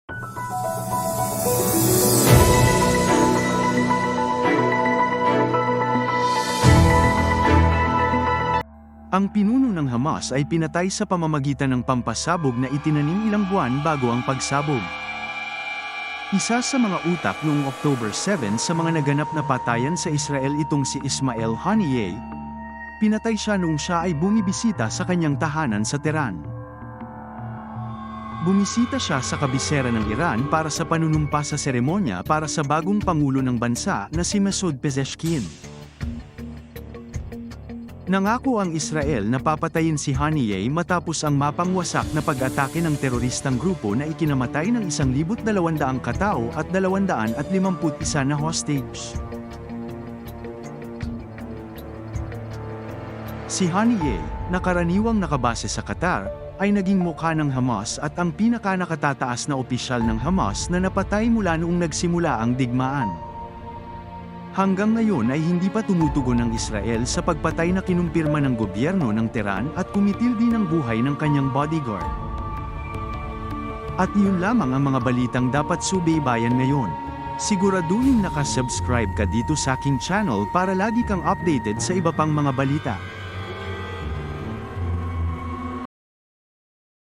Ang pinuno ng Hamas ay pinatay sa pamamagitan ng pampasabog na itinanim ilang buwan bago ang pagsabog. Isa sa mga utak noong October 7 sa mga naganap na patayan sa Israel itong si Ismail Haniyeh. Pinatay siya noong siya ay bumibisita sa kanyang tahanan sa Tehran. Bumisita siya sa kabisera ng Iran para sa panunumpa sa seremonya para sa bagong pangulo ng bansa na si Masoud Pezeshkian. Nangako ang Israel na papatayin si Haniyeh matapos ang mapangwasak na pag-atake ng teroristang grupo na ikinamatay ng 1,200 katao at 251 na hostage. Si Haniyeh, na karaniwang nakabase sa Qatar, ay naging mukha ng Hamas at ang pinaka-nakatataas na opisyal ng Hamas na napatay mula noong nagsimula ang digmaan. Hanggang ngayon ay hindi pa tumutugon ng Israel sa pagpatay na kinumpirma ng gobyerno ng Tehran at kumitil din ang buhay ng kanyang bodyguard. At yun lamang ang mga balitang dapat subaybayan ngayon. Siguraduhin nakasubscribe ka dito sa aking channel para lagi kang updated sa iba pang mga balita.